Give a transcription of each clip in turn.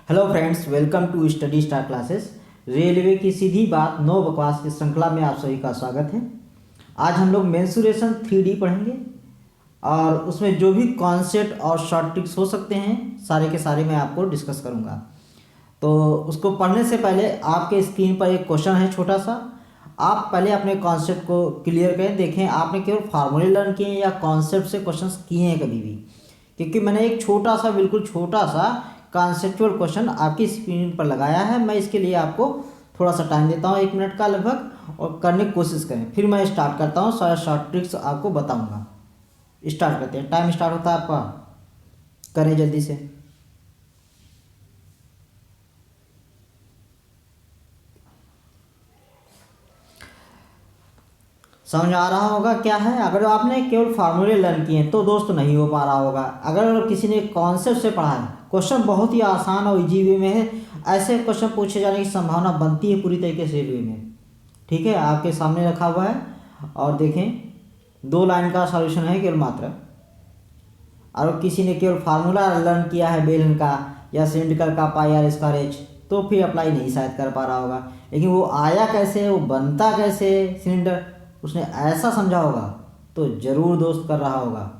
Hello friends, welcome to study star classes. Railway की सीधी बात नो बकवास की श्रृंखला में आप सभी का स्वागत है। आज हम लोग मेंसुरेशन 3D पढ़ेंगे और उसमें जो भी कॉन्सेप्ट और शॉर्ट ट्रिक्स हो सकते हैं सारे के सारे मैं आपको डिस्कस करूंगा। तो उसको पढ़ने से पहले आपके स्क्रीन पर एक क्वेश्चन है छोटा सा। आप पहले अपने कॉन्सेप्ट को क्लियर करें, देखें आपने केवल फार्मूले लर्न किए हैं या कॉन्सेप्ट से क्वेश्चंस किए हैं कभी भी, क्योंकि मैंने एक छोटा सा बिल्कुल छोटा सा कॉन्सेप्चुअल क्वेश्चन आपकी स्क्रीन पर लगाया है। मैं इसके लिए आपको थोड़ा सा टाइम देता हूँ, 1 मिनट का लगभग, और करने की कोशिश करें। फिर मैं स्टार्ट करता हूँ, सारे शॉर्ट ट्रिक्स आपको बताऊँगा। स्टार्ट करते हैं, टाइम स्टार्ट होता है आपका, करें जल्दी से। समझ आ रहा होगा क्या है। अगर आपने केवल फार्मूले लर्न किए हैं तो दोस्त नहीं हो पा रहा होगा। अगर किसी ने कॉन्सेप्ट से पढ़ा है, क्वेश्चन बहुत ही आसान और इजी वे में है। ऐसे क्वेश्चन पूछे जाने की संभावना बनती है पूरी तरीके से रेलवे में। ठीक है, आपके सामने रखा हुआ है और देखें 2 लाइन का सॉल्यूशन है केवल मात्र। और किसी ने केवल फार्मूला लर्न किया है बेलन का या सिलिंड्रिकल का पाई आर स्क्वायर एच, तो फिर अप्लाई नहीं शायद कर पा रहा होगा। लेकिन वो आया कैसे, वो बनता कैसे सिलेंडर, उसने ऐसा समझा होगा तो ज़रूर दोस्त कर रहा होगा।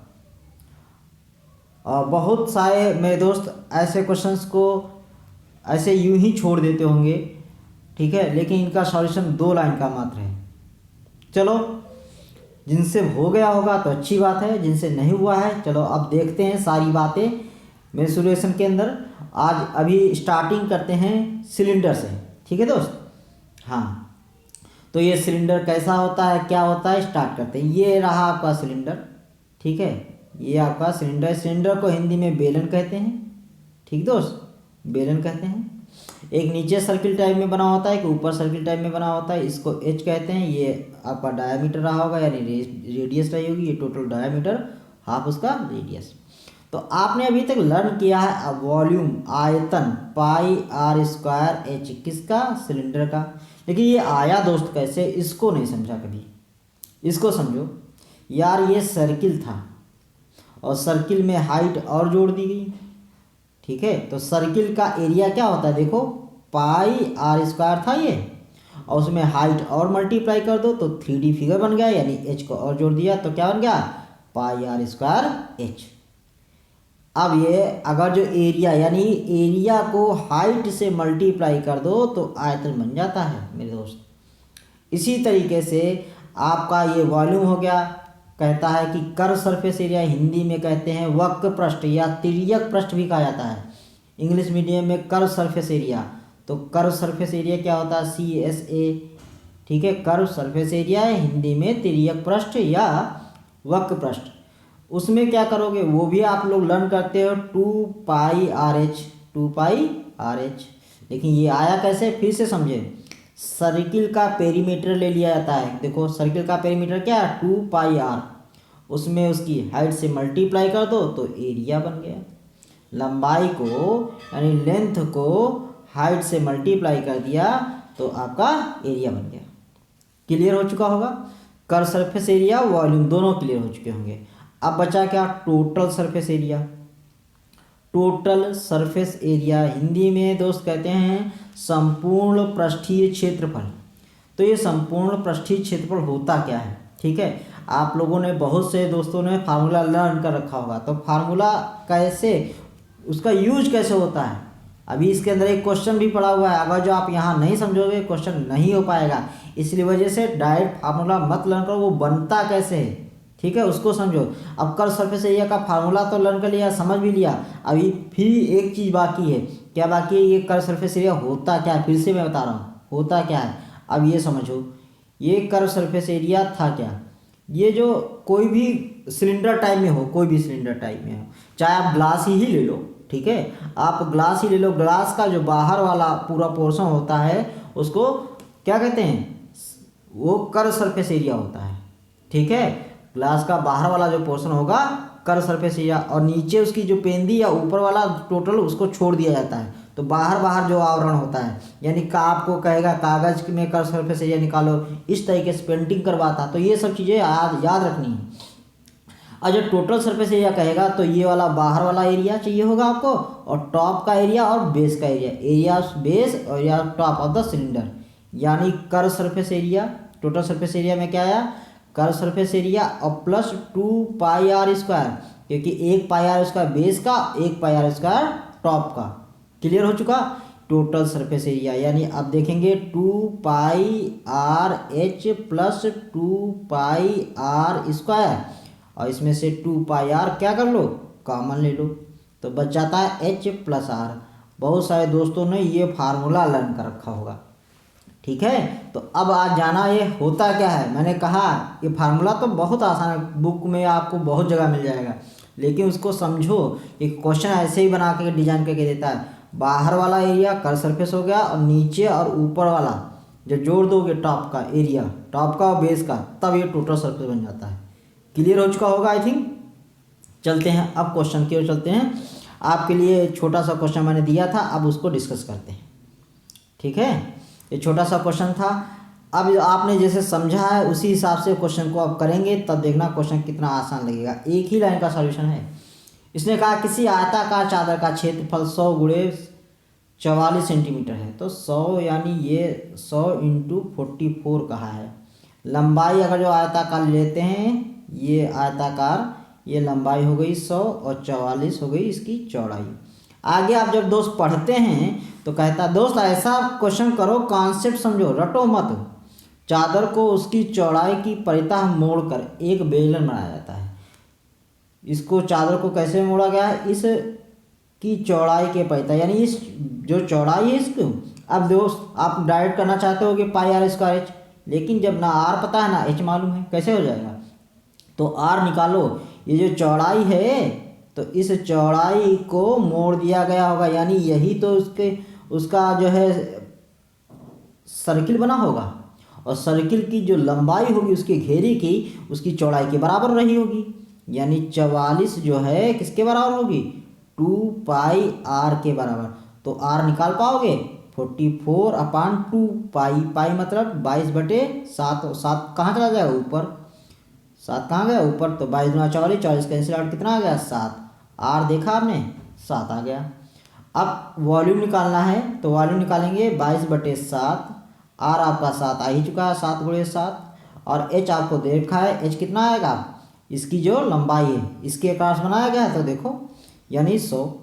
और बहुत सारे मेरे दोस्त ऐसे क्वेश्चंस को ऐसे यूं ही छोड़ देते होंगे, ठीक है, लेकिन इनका सॉल्यूशन 2 लाइन का मात्र है। चलो, जिनसे हो गया होगा तो अच्छी बात है, जिनसे नहीं हुआ है चलो अब देखते हैं सारी बातें मेंसुरेशन के अंदर। आज अभी स्टार्टिंग करते हैं सिलेंडर से, ठीक है दोस्त। हाँ, तो ये सिलेंडर कैसा होता है, क्या होता है, स्टार्ट करते हैं। ये रहा आपका सिलेंडर, ठीक है, ये आपका सिलेंडर। सिलेंडर को हिंदी में बेलन कहते हैं, ठीक दोस्त, बेलन कहते हैं। एक नीचे सर्किल टाइप में बना होता है, एक ऊपर सर्किल टाइप में बना होता है, इसको एच कहते हैं। ये आपका डायामीटर रहा होगा, यानी रेडियस रही होगी, ये टोटल डायामीटर, हाफ उसका रेडियस। तो आपने अभी तक लर्न किया है वॉल्यूम, आयतन, पाई आर स्क्वायर एच, किसका, सिलेंडर का। लेकिन ये आया दोस्त कैसे, इसको नहीं समझा कभी। इसको समझो यार, ये सर्किल था और सर्किल में हाइट और जोड़ दी गई, ठीक है। तो सर्किल का एरिया क्या होता है, देखो पाई आर स्क्वायर था ये, और उसमें हाइट और मल्टीप्लाई कर दो तो 3D फिगर बन गया, यानी एच को और जोड़ दिया तो क्या बन गया, पाई आर स्क्वायर एच। अब ये अगर जो एरिया, यानी एरिया को हाइट से मल्टीप्लाई कर दो तो आयतन बन जाता है मेरे दोस्त। इसी तरीके से आपका ये वॉल्यूम हो गया। कहता है कि कर्व सरफेस एरिया, हिंदी में कहते हैं वक्र पृष्ठ या तिर्यक पृष्ठ भी कहा जाता है। इंग्लिश मीडियम में कर्व सरफेस एरिया। तो कर्व सरफेस एरिया क्या होता है, CSA, ठीक है। कर्व सरफेस एरिया है, हिंदी में तिर्यक पृष्ठ या वक्र पृष्ठ। उसमें क्या करोगे वो भी आप लोग लर्न करते हो, 2 पाई आर एच, 2 पाई आर एच। लेकिन ये आया कैसे, फिर से समझे। सर्किल का पेरीमीटर ले लिया जाता है। देखो सर्किल का पेरीमीटर क्या है, 2 पाई आर, उसमें उसकी हाइट से मल्टीप्लाई कर दो तो एरिया बन गया। लंबाई को यानी लेंथ को हाइट से मल्टीप्लाई कर दिया तो आपका एरिया बन गया। क्लियर हो चुका होगा। कर्व सरफेस एरिया, वॉल्यूम दोनों क्लियर हो चुके होंगे। अब बचा क्या, total surface area. Total surface area Hindi में दोस्त कहते हैं संपूर्ण पृष्ठीय क्षेत्रफल। तो ये संपूर्ण पृष्ठीय क्षेत्रफल होता क्या है, ठीक है। आप लोगों ने, बहुत से दोस्तों ने फार्मूला लर्न कर रखा होगा, तो फार्मूला कैसे, उसका यूज कैसे होता है, अभी इसके अंदर एक क्वेश्चन भी पड़ा हुआ है। अगर जो आप यहाँ नहीं समझोगे क्वेश्चन नहीं हो पाएगा, इसलिए वजह से डायरेक्ट फार्मूला मत लर्न करो, वो बनता कैसे है, ठीक है, उसको समझो। अब कर्व सरफेस एरिया का फार्मूला तो लर्न कर लिया, समझ भी लिया, अभी फिर एक चीज़ बाकी है। क्या बाकी है, ये कर्व सरफेस एरिया होता क्या है, फिर से मैं बता रहा हूँ होता क्या है। अब ये समझो, ये कर्व सरफेस एरिया था क्या, ये जो कोई भी सिलेंडर टाइप में हो, कोई भी सिलेंडर टाइप में हो, चाहे आप ग्लास ही ले लो, ठीक है, आप ग्लास ही ले लो, ग्लास का जो बाहर वाला पूरा पोर्शन होता है उसको क्या कहते हैं, वो कर्व सरफेस एरिया होता है, ठीक है। ग्लास का बाहर वाला जो पोर्शन होगा कर्व सरफेस एरिया, और नीचे उसकी जो पेंदी या ऊपर वाला टोटल उसको छोड़ दिया जाता है। तो बाहर बाहर जो आवरण होता है, यानी का आपको कहेगा कागज में कर्व सरफेस एरिया निकालो, इस तरीके से पेंटिंग करवाता। तो ये सब चीज़ें याद रखनी है। और जो टोटल सरफेस एरिया कहेगा तो ये वाला बाहर वाला एरिया चाहिए होगा आपको, और टॉप का एरिया और बेस का एरिया, एरिया बेस और area top of the cylinder, यानी curve surface area. Total surface area में क्या आया, कर्व सरफेस एरिया और प्लस 2πr², क्योंकि 1πr² बेस का, 1πr² टॉप का। क्लियर हो चुका। टोटल सरफेस एरिया यानी अब देखेंगे 2πrh प्लस 2πr², और इसमें से 2πr क्या कर लो, कॉमन ले लो, तो बच जाता है h प्लस r। बहुत सारे दोस्तों ने ये फार्मूला लर्न कर रखा होगा, ठीक है। तो अब आज जाना ये होता क्या है। मैंने कहा ये फार्मूला तो बहुत आसान है, बुक में आपको बहुत जगह मिल जाएगा, लेकिन उसको समझो। एक क्वेश्चन ऐसे ही बना के डिजाइन करके देता है, बाहर वाला एरिया कर्व सरफेस हो गया, और नीचे और ऊपर वाला जो जोड़ दोगे टॉप का एरिया, टॉप का और बेस का, तब ये टोटल सरफेस बन जाता है। क्लियर हो चुका होगा आई थिंक। चलते हैं अब क्वेश्चन की ओर चलते हैं। आपके लिए छोटा सा क्वेश्चन मैंने दिया था, अब उसको डिस्कस करते हैं, ठीक है। ये छोटा सा क्वेश्चन था, अब आपने जैसे समझा है उसी हिसाब से क्वेश्चन को आप करेंगे, तब देखना क्वेश्चन कितना आसान लगेगा। एक ही लाइन का सॉल्यूशन है। इसने कहा किसी आयताकार चादर का क्षेत्रफल 100 × 44 सेंटीमीटर है, तो 100 यानी ये 100 × 44 कहा है। लंबाई अगर जो आयताकार लेते हैं, ये आयताकार, ये लंबाई हो गई 100 और 44 हो गई इसकी चौड़ाई। आगे आप जब दोस्त पढ़ते हैं तो कहता दोस्त ऐसा क्वेश्चन करो, कॉन्सेप्ट समझो, रटो मत। चादर को उसकी चौड़ाई की परितः मोड़कर एक बेलन बनाया जाता है। इसको चादर को कैसे मोड़ा गया है, इस की चौड़ाई के परितः, यानी इस जो चौड़ाई है इसको। अब दोस्त आप डायरेक्ट करना चाहते हो कि πr²h, लेकिन जब ना r पता है ना h मालूम है, कैसे हो जाएगा। तो r निकालो, ये जो चौड़ाई है तो इस चौड़ाई को मोड़ दिया गया होगा, यानी यही तो उसका जो है सर्किल बना होगा, और सर्किल की जो लंबाई होगी उसके घेरे की, उसकी चौड़ाई के बराबर रही होगी, यानी 44 जो है किसके बराबर होगी, 2πr के बराबर। तो r निकाल पाओगे, 44/2 पाई मतलब 22/7। 7 कहाँ चला जाएगा, ऊपर। 7 कहाँ गया, ऊपर। तो 22 × 44, 44 कैंसिल आउट, कितना आ गया, 7। r देखा आपने, 7 आ गया। अब वॉल्यूम निकालना है, तो वॉल्यूम निकालेंगे 22/7। r आपका 7 आ ही चुका है, 7 × 7, और h आपको देखा है, h कितना आएगा, इसकी जो लंबाई है इसके आकार से बनाया गया है, तो देखो यानी 100।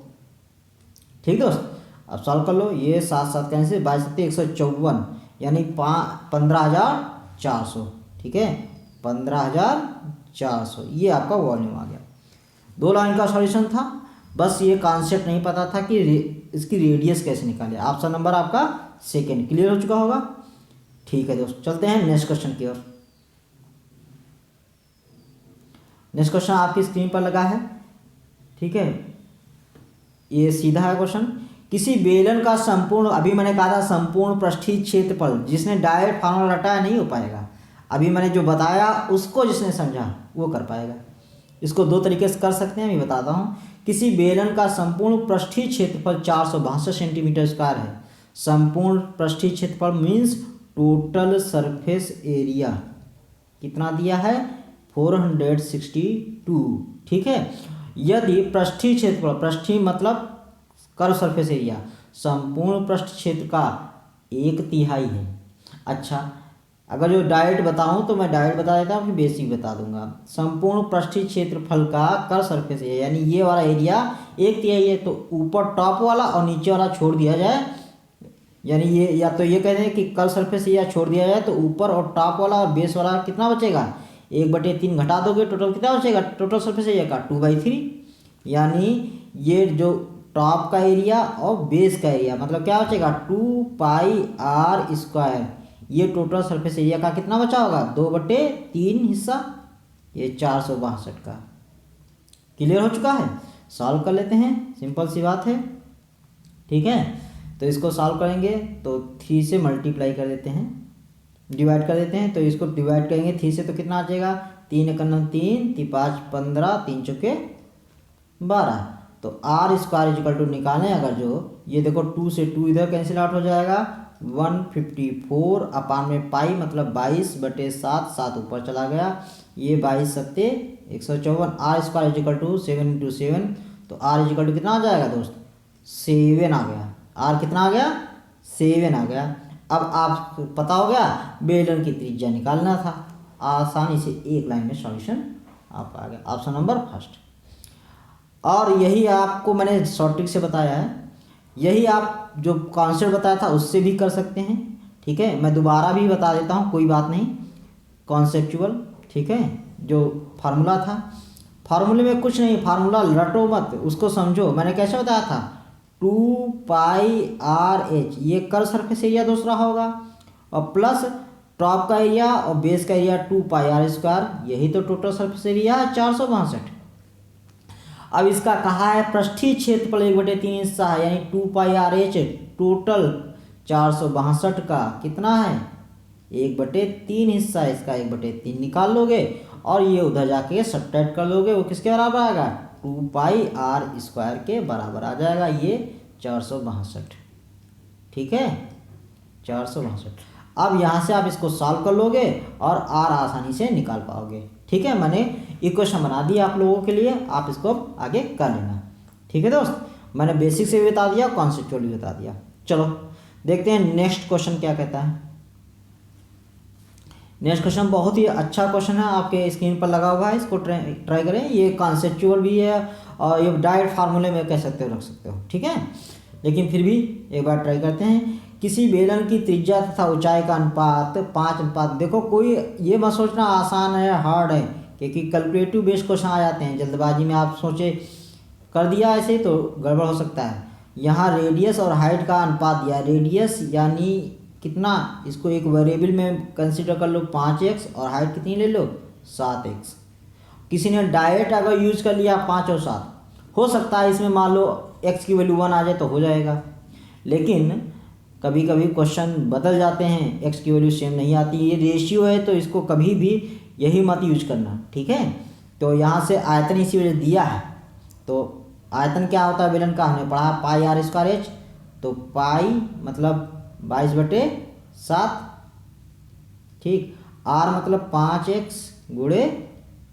ठीक दोस्त, अब सॉल्व कर लो। ये 7 कैंसिल, 22 154, यानी 15,400। ठीक है, 15,400, ये आपका वॉल्यूम आ गया। 2 लाइन का सॉल्यूशन था, बस ये कॉन्सेप्ट नहीं पता था कि इसकी रेडियस कैसे निकाले। ऑप्शन नंबर आपका सेकेंड। क्लियर हो चुका होगा। ठीक है दोस्त, चलते हैं नेक्स्ट क्वेश्चन की ओर। नेक्स्ट क्वेश्चन आपकी स्क्रीन पर लगा है, ठीक है। ये सीधा है क्वेश्चन। किसी बेलन का संपूर्ण, अभी मैंने कहा था संपूर्ण पृष्ठीय क्षेत्रफल, जिसने डायरेक्ट फार्मूला रटाया नहीं हो पाएगा। अभी मैंने जो बताया उसको जिसने समझा वो कर पाएगा। इसको 2 तरीके से कर सकते हैं, मैं बताता हूँ। किसी बेलन का संपूर्ण पृष्ठीय क्षेत्रफल 462 सेंटीमीटर स्क्वायर है। संपूर्ण पृष्ठीय क्षेत्रफल मीन्स टोटल सरफेस एरिया कितना दिया है, 462। ठीक है, यदि पृष्ठीय क्षेत्रफल, पृष्ठीय मतलब कर्व सरफेस एरिया, संपूर्ण पृष्ठ क्षेत्र का 1/3 है। अच्छा, अगर जो डायरेक्ट बताऊं तो मैं डायरेक्ट बता देता हूँ, फिर बेसिक बता दूंगा। संपूर्ण पृष्ठीय क्षेत्रफल का कर्व सरफेस एरिया, यानी ये वाला एरिया 1/3 है, तो ऊपर टॉप वाला और नीचे वाला छोड़ दिया जाए, यानी ये या तो ये कहते हैं कि कर्व सरफेस एरिया छोड़ दिया जाए, तो ऊपर और टॉप वाला और बेस वाला कितना बचेगा, 1/3 घटा दोगे, टोटल कितना बचेगा, टोटल सरफेस एरिया का 2/3। यानी ये जो टॉप का एरिया और बेस का एरिया मतलब क्या बचेगा, 2πr²। ये टोटल सरफेस एरिया का कितना बचा होगा, 2/3 हिस्सा, ये 462 का। क्लियर हो चुका है। सॉल्व कर लेते हैं, सिंपल सी बात है। ठीक है, तो इसको सॉल्व करेंगे तो 3 से मल्टीप्लाई कर देते हैं, डिवाइड कर देते हैं। तो इसको डिवाइड करेंगे 3 से तो कितना आ जाएगा, 3 × 9 3, 3 × 5 15, 3 × 4 12। तो r² निकालें, अगर जो ये देखो 2 से 2 इधर कैंसिल आउट हो जाएगा, 154 अपान में पाई मतलब 22/7, 7 ऊपर चला गया, ये 22 सत्ते 154। आर स्क्वायर इजिकल टू 7 × 7, तो आर इजिकल टू कितना आ जाएगा दोस्त, 7 आ गया। आर कितना आ गया, 7 आ गया। अब आप पता हो गया बेलन की त्रिज्या निकालना था, आसानी से एक लाइन में सॉल्यूशन आपका आ गया, ऑप्शन नंबर फर्स्ट। और यही आपको मैंने शॉर्ट ट्रिक से बताया है, यही आप जो कॉन्सेप्ट बताया था उससे भी कर सकते हैं। ठीक है, मैं दोबारा भी बता देता हूँ, कोई बात नहीं, कॉन्सेप्चुअल। ठीक है, जो फार्मूला था, फार्मूले में कुछ नहीं, फार्मूला रटो मत, उसको समझो। मैंने कैसे बताया था, 2πr/h, ये कर्व सरफेस एरिया दूसरा होगा, और प्लस टॉप का एरिया और बेस का एरिया 2πr², यही तो टोटल सरफेस एरिया है 462। अब इसका कहा है पृष्ठीय क्षेत्रफल 1/3 हिस्सा है, यानी 2πr/h टोटल 462 का कितना है, 1/3 हिस्सा है इसका, 1/3 निकाल लोगे और ये उधर जाके सब्ट्रैक्ट कर लोगे, वो किसके बराबर आएगा, 2πr² के बराबर आ जाएगा, ये 462। ठीक है, 462। अब यहाँ से आप इसको सॉल्व कर लोगे और आर आसानी से निकाल पाओगे। ठीक है, मैंने इक्वेशन बना दी आप लोगों के लिए, आप इसको अब आगे कर लेना। ठीक है दोस्त, मैंने बेसिक से भी बता दिया, कॉन्सेप्चुअल भी बता दिया। चलो देखते हैं नेक्स्ट क्वेश्चन क्या कहता है। नेक्स्ट क्वेश्चन बहुत ही अच्छा क्वेश्चन है, आपके स्क्रीन पर लगा हुआ है, इसको ट्राई करें। ये कॉन्सेप्चुअल भी है और ये डायरेक्ट फार्मूले में कह सकते हो, रख सकते हो। ठीक है, लेकिन फिर भी एक बार ट्राई करते हैं। किसी बेलन की त्रिज्या तथा ऊंचाई का अनुपात 5:, देखो कोई ये मत सोचना आसान है हार्ड है, क्योंकि कैलकुलेटिव बेस्ड क्वेश्चन आ जाते हैं, जल्दबाजी में आप सोचे कर दिया ऐसे ही तो गड़बड़ हो सकता है। यहाँ रेडियस और हाइट का अनुपात दिया, रेडियस यानी कितना, इसको एक वेरिएबल में कंसिडर कर लो 5x, और हाइट कितनी ले लो 7x। किसी ने डायरेक्ट अगर यूज कर लिया 5 और 7, हो सकता है इसमें मान लो x की वैल्यू 1 आ जाए तो हो जाएगा, लेकिन कभी कभी क्वेश्चन बदल जाते हैं, x की वैल्यू सेम नहीं आती, ये रेशियो है तो इसको कभी भी यही मत यूज करना। ठीक है, तो यहाँ से आयतन इसी वजह दिया है, तो आयतन क्या होता है बेलन का, हमने पढ़ा πr²h, तो पाई मतलब 22/7। ठीक, r मतलब 5x गुणे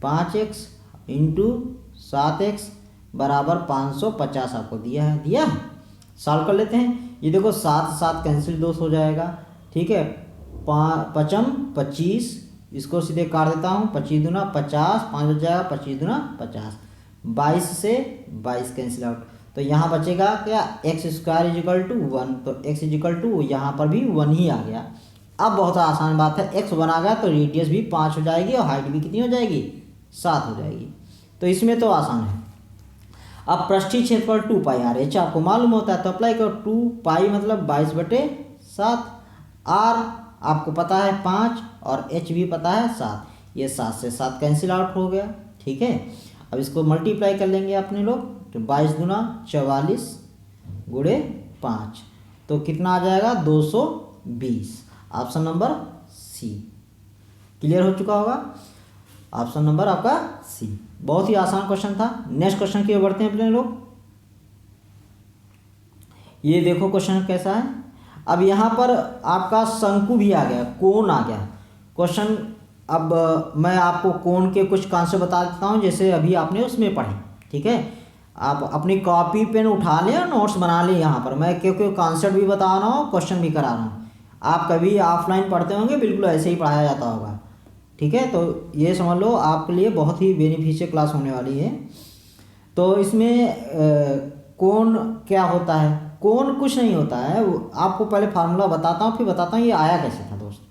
5x इंटू 7x बराबर 550 आपको दिया है। सॉल्व कर लेते हैं। ये देखो 7 कैंसिल 2 हो जाएगा। ठीक है, 5×5 25, इसको सीधे काट देता हूँ, 25 दूना 50, 5 हो जाएगा, 25 दूना 50, 22 से 22 कैंसिल आउट, तो यहाँ बचेगा क्या, x² = 1, तो x = यहाँ पर भी 1 ही आ गया। अब बहुत आसान बात है, x 1 आ गया तो रेडियस भी 5 हो जाएगी और हाइट भी कितनी हो जाएगी, 7 हो जाएगी, तो इसमें तो आसान है। अब पृष्ठीय क्षेत्रफल 2πr/h आपको मालूम होता है, तो अप्लाई करो, 2π मतलब 22/7, r आपको पता है 5 और h भी पता है 7, ये 7 से 7 कैंसिल आउट हो गया। ठीक है, अब इसको मल्टीप्लाई कर लेंगे अपने लोग, तो 22 दूना 44 गुणे 5, तो कितना आ जाएगा 220। ऑप्शन नंबर सी क्लियर हो चुका होगा, ऑप्शन नंबर आपका सी। बहुत ही आसान क्वेश्चन था। नेक्स्ट क्वेश्चन की ओर बढ़ते हैं अपने लोग। ये देखो क्वेश्चन कैसा है। अब यहाँ पर आपका शंकु भी आ गया, कोण आ गया क्वेश्चन। अब मैं आपको कोण के कुछ कॉन्सेप्ट बता देता हूँ, जैसे अभी आपने उसमें पढ़े। ठीक है, आप अपनी कॉपी पेन उठा लें और नोट्स बना लें। यहाँ पर मैं क्योंकि कॉन्सेप्ट भी बता रहा हूँ, क्वेश्चन भी करा रहा हूँ। आप कभी ऑफलाइन पढ़ते होंगे, बिल्कुल ऐसे ही पढ़ाया जाता होगा। ठीक है, तो ये समझ लो आपके लिए बहुत ही बेनिफिशियल क्लास होने वाली है। तो इसमें कोण क्या होता है, कोण कुछ नहीं होता है, आपको पहले फार्मूला बताता हूँ, फिर बताता हूँ ये आया कैसे था दोस्त।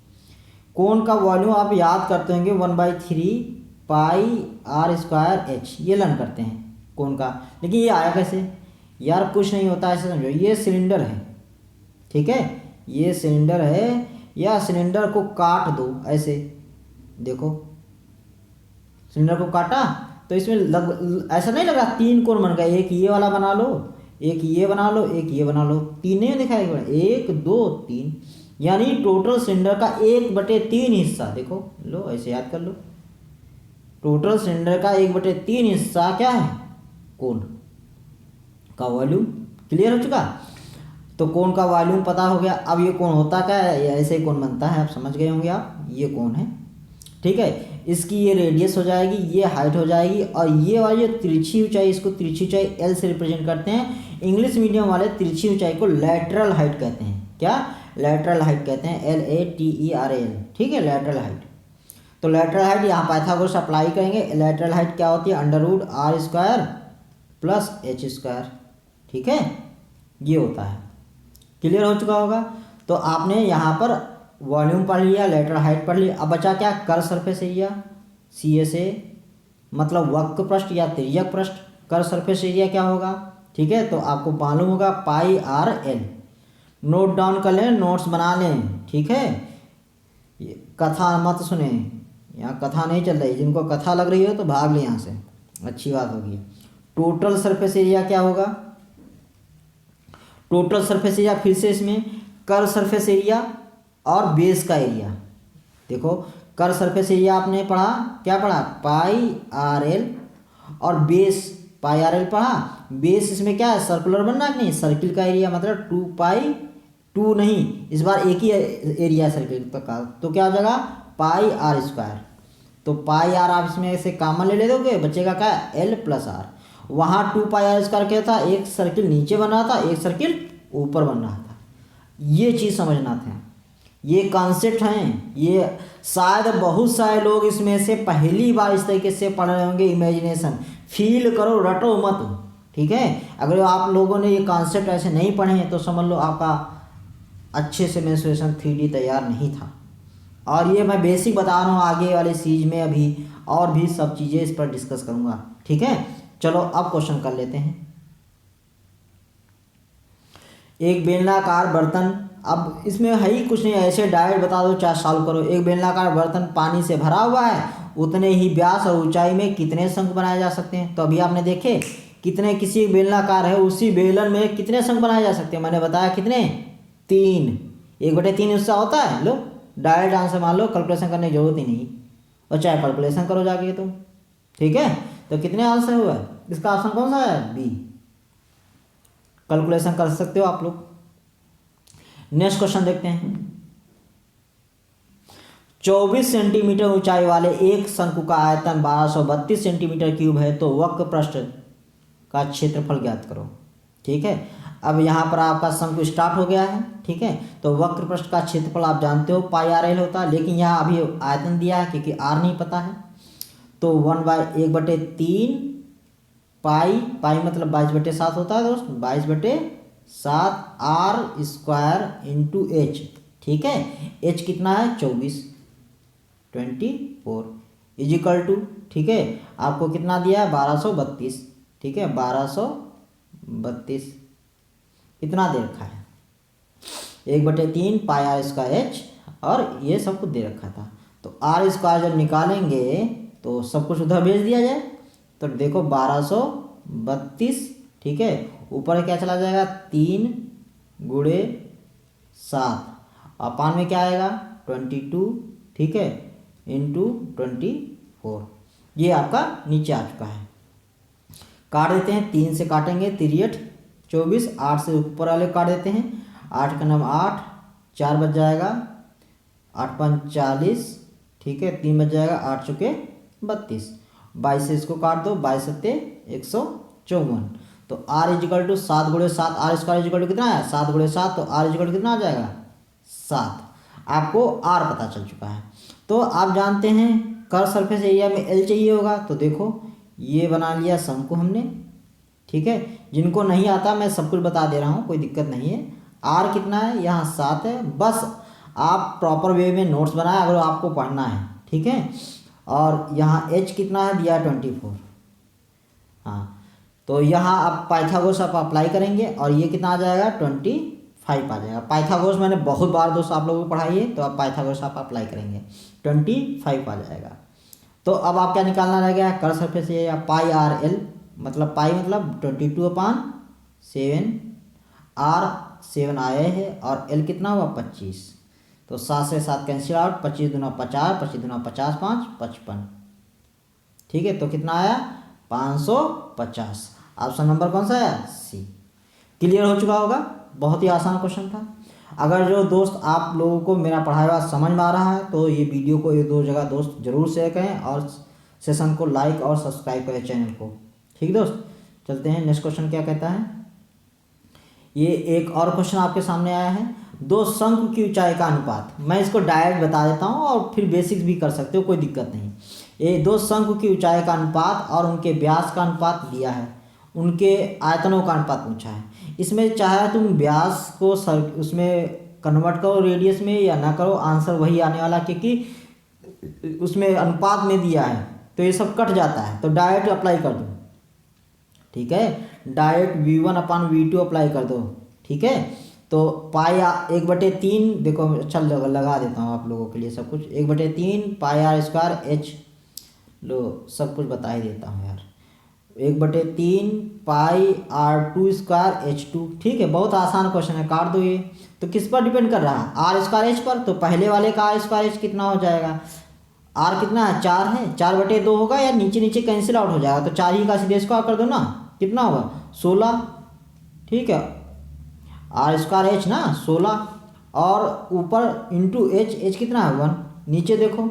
कोण का वॉल्यूम आप याद करते होंगे 1/3 πr²h, ये लर्न करते हैं कोण का, लेकिन ये आया कैसे यार, कुछ नहीं होता ऐसे समझो। ये सिलेंडर है, ठीक है, ये सिलेंडर है, या सिलेंडर को काट दो ऐसे, देखो सिलेंडर को काटा तो इसमें ऐसा नहीं लगा 3 कोण बन गए, एक ये वाला बना लो, एक ये बना लो, एक ये बना लो, 3 नहीं दिखाएगा, 1 2 3, यानी टोटल सिलेंडर का 1/3 हिस्सा, देखो लो ऐसे याद कर लो, टोटल सिलेंडर का 1/3 हिस्सा क्या है, कोण का वॉल्यूम। क्लियर हो चुका। तो कोण का वॉल्यूम पता हो गया। अब ये कोण होता क्या है, ये ऐसे कोण बनता है, आप समझ गए होंगे आप, ये कोण है, ठीक है। इसकी ये रेडियस हो जाएगी, ये हाइट हो जाएगी, और ये वाली जो तिरछी ऊंचाई, इसको तिरछी ऊंचाई एल से रिप्रेजेंट करते हैं। इंग्लिश मीडियम वाले तिरछी ऊंचाई को लैटरल हाइट कहते हैं। क्या? लैटरल हाइट कहते हैं, LATERAL, ठीक है, लैटरल हाइट। तो लैटरल हाइट यहाँ पाइथागोरस अप्लाई करेंगे। लैटरल हाइट क्या होती है? √R² प्लस H², ठीक है, ये होता है। क्लियर हो चुका होगा। तो आपने यहाँ पर वॉल्यूम पढ़ लिया, लेटरल हाइट पढ़ लिया। अब बचा क्या? कर्व सरफेस एरिया, CSA, मतलब वक्र पृष्ठ या तिर्यक पृष्ठ। कर्व सरफेस एरिया क्या होगा? ठीक है, तो आपको मालूम होगा πRL। नोट डाउन कर लें, नोट्स बना लें, ठीक है। कथा मत सुने, यहाँ कथा नहीं चल रही। जिनको कथा लग रही हो तो भाग ले यहाँ से, अच्छी बात होगी। टोटल सरफेस एरिया क्या होगा? टोटल सरफेस एरिया, फिर से इसमें कर्व सरफेस एरिया और बेस का एरिया। देखो, कर्व सरफेस एरिया आपने पढ़ा, क्या पढ़ा? πRL, और बेस πRL पढ़ा। बेस इसमें क्या है? सर्कुलर बनना है कि नहीं? सर्किल का एरिया, मतलब 2π, 2 नहीं, इस बार एक ही एरिया सर्किल का, तो क्या हो जाएगा? πR²। तो πR आप इसमें से कॉमन ले दोगे, बचेगा क्या? L + R। वहाँ 2πR² क्या था? एक सर्किल नीचे बन रहा था, एक सर्किल ऊपर बन रहा था। ये चीज़ समझना था, ये कॉन्सेप्ट हैं। ये शायद बहुत सारे लोग इसमें से पहली बार इस तरीके से पढ़ रहे होंगे। इमेजिनेशन फील करो, रटो मत, ठीक है। अगर आप लोगों ने ये कॉन्सेप्ट ऐसे नहीं पढ़े हैं तो समझ लो आपका अच्छे से मेंस्ट्रुएशन 3D तैयार नहीं था। और ये मैं बेसिक बता रहा हूँ, आगे वाले सीरीज में अभी और भी सब चीज़ें इस पर डिस्कस करूँगा, ठीक है। चलो अब क्वेश्चन कर लेते हैं। एक बेलनाकार बर्तन, अब इसमें है ही कुछ नहीं, ऐसे डायरेक्ट बता दो, चाहे सॉल्व करो। एक बेलनाकार बर्तन पानी से भरा हुआ है, उतने ही व्यास और ऊंचाई में कितने शंख बनाए जा सकते हैं? तो अभी आपने देखे कितने, किसी बेलनाकार है, उसी बेलन में कितने शंख बनाए जा सकते हैं? मैंने बताया कितने? 3। 1/3 उससे होता है। लो डायरेक्ट आंसर मान लो, कैलकुलेशन करने की जरूरत ही नहीं, और चाहे कैलकुलेशन करो जाके तुम, ठीक है। तो कितने आंसर हुआ है इसका? ऑप्शन कौन सा है? बी। कैलकुलेशन कर सकते हो आप लोग। नेक्स्ट क्वेश्चन देखते हैं। 24 सेंटीमीटर ऊंचाई वाले एक शंकु का आयतन 1232 सेंटीमीटर क्यूब है, तो वक्र पृष्ठ का क्षेत्रफल ज्ञात करो, ठीक है। अब यहाँ पर आपका शंकु स्टार्ट हो गया है, ठीक है। तो वक्र पृष्ठ का क्षेत्रफल आप जानते हो πRL होता है, लेकिन यहाँ अभी आयतन दिया है क्योंकि R नहीं पता है। तो 1/3 पाई मतलब 22/7 होता है दोस्त, 22/7 R² × H, ठीक है। H कितना है? 24 = ठीक है, आपको कितना दिया है? 1232, ठीक है, 1232 इतना दे रखा है। 1/3 πR²H, और ये सब कुछ दे रखा था। तो R² जब निकालेंगे तो सब कुछ उधर भेज दिया जाए, तो देखो 1232, ठीक है, ऊपर क्या चला जाएगा? 3 × 7, अपान में क्या आएगा? 22, ठीक है, × 24। ये आपका नीचे आ चुका है। काट देते हैं, 3 से काटेंगे, 3 × 24, 8 से ऊपर वाले काट देते हैं, 8 का नाम 8, 4 बच जाएगा, 8 × 5 = 40, ठीक है, 3 बच जाएगा, 8 चुके 32, 22 से इसको काट दो, 22 × 7 = 154। तो R = 7 × 7, R² = कितना है? 7 × 7, तो R = कितना आ जाएगा? 7। आपको R पता चल चुका है। तो आप जानते हैं कर्व सरफेस एरिया में L चाहिए होगा, तो देखो ये बना लिया शंकु हमने, ठीक है। जिनको नहीं आता मैं सब कुछ बता दे रहा हूँ, कोई दिक्कत नहीं है। R कितना है? यहाँ 7 है। बस आप प्रॉपर वे में नोट्स बनाए अगर आपको पढ़ना है, ठीक है। और यहाँ H कितना है? दिया 24। हाँ, तो यहाँ आप पाइथागोरस आप अप्लाई करेंगे, और ये कितना आ जाएगा? 25 आ जाएगा। पाइथागोरस मैंने बहुत बार दोस्त आप लोगों को पढ़ाई है, तो आप पाइथागोरस आप अप्लाई करेंगे, 25 आ जाएगा। तो अब आप क्या निकालना रह गया? कर्व सरफेस एरिया πRL, मतलब पाई मतलब 22/7, R 7 आए हैं, और L कितना हुआ? 25। तो 7 से 7 कैंसिल आउट, 25 दूना 50, 25 दूना 50, 5 55, ठीक है। तो कितना आया? 550। ऑप्शन नंबर कौन सा है? सी। क्लियर हो चुका होगा। बहुत ही आसान क्वेश्चन था। अगर जो दोस्त आप लोगों को मेरा पढ़ाया हुआ समझ में आ रहा है तो ये वीडियो को 1-2 जगह दोस्त ज़रूर शेयर करें और सेशन को लाइक और सब्सक्राइब करें चैनल को। ठीक दोस्त, चलते हैं नेक्स्ट क्वेश्चन क्या कहता है। ये एक और क्वेश्चन आपके सामने आया है, दो शंकु की ऊंचाई का अनुपात। मैं इसको डायरेक्ट बता देता हूँ और फिर बेसिक्स भी कर सकते हो, कोई दिक्कत नहीं। ये दो शंकु की ऊंचाई का अनुपात और उनके व्यास का अनुपात दिया है, उनके आयतनों का अनुपात पूछा है। इसमें चाहे तुम व्यास को उसमें कन्वर्ट करो रेडियस में या ना करो, आंसर वही आने वाला, क्योंकि उसमें अनुपात में दिया है तो ये सब कट जाता है। तो डायरेक्ट अप्लाई कर दो, ठीक है, डायरेक्ट V1/V2 अप्लाई कर दो। ठीक है, तो पाई 1/3, देखो अच्छा लगा देता हूँ आप लोगों के लिए सब कुछ। 1/3 पाई r²h, लो सब कुछ बता ही देता हूँ यार। 1/3 पाई r² h²। ठीक है, बहुत आसान क्वेश्चन है, काट दो ये। तो किस पर डिपेंड कर रहा है, r² h पर। तो पहले वाले का r² h कितना हो जाएगा, r कितना है 4 है, 4/2 होगा, या नीचे नीचे कैंसिल आउट हो जाएगा। तो 4 ही का सीधे स्क्वायर कर दो ना, कितना होगा 16। ठीक है, r² h ना 16, और ऊपर इंटू h कितना है 1। नीचे देखो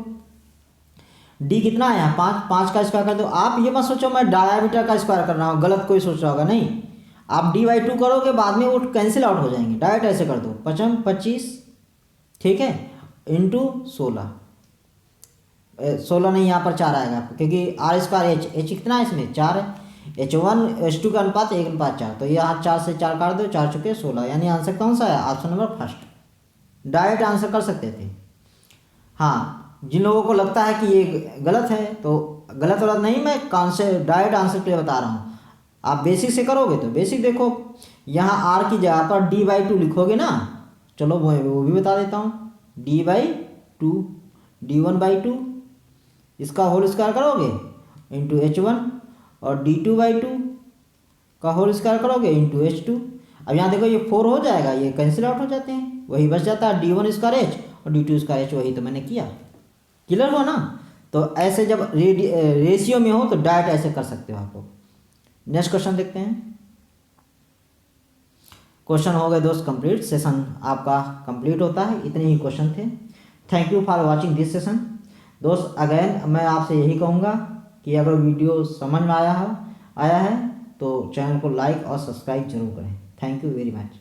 d कितना है यहाँ 5 का स्क्वायर कर दो। आप ये मत सोचो मैं डायमीटर का स्क्वायर कर रहा हूँ, गलत कोई सोच रहा होगा, नहीं। आप d/2 करोगे बाद में वो कैंसिल आउट हो जाएंगे, डायरेक्ट ऐसे कर दो 5 25, ठीक है, इंटू 16 नहीं, यहाँ पर 4 आएगा क्योंकि r² h कितना है इसमें 4 है, h1 h2 का अनुपात 1/4। तो यहाँ 4 से 4 काट दो, 4 चुके 16, यानी आंसर कौन सा है, option number first. Direct answer कर सकते थे। हाँ, जिन लोगों को लगता है कि ये गलत है तो गलत नहीं, मैं कॉन्सेप्ट डायरेक्ट आंसर के लिए बता रहा हूँ। आप बेसिक से करोगे तो बेसिक देखो, यहाँ r की जगह पर d/2 लिखोगे ना, चलो वो भी बता देता हूँ। d/2 d1/2 इसका होल स्क्वायर करोगे इंटू h1, और d2/2 का होल स्क्वायर करोगे इंटू h2। अब यहाँ देखो ये 4 हो जाएगा, ये कैंसिल आउट हो जाते हैं, वही बच जाता है d1² h और d2² h, वही तो मैंने किया। क्लियर हुआ ना। तो ऐसे जब रेशियो में हो तो डायरेक्ट ऐसे कर सकते हो आप लोग। नेक्स्ट क्वेश्चन देखते हैं। क्वेश्चन हो गए दोस्त कंप्लीट, सेशन आपका कंप्लीट होता है, इतने ही क्वेश्चन थे। Thank you for watching this session दोस्त। अगेन मैं आपसे यही कहूँगा कि अगर वीडियो समझ में आया है तो चैनल को लाइक और सब्सक्राइब जरूर करें। Thank you very much.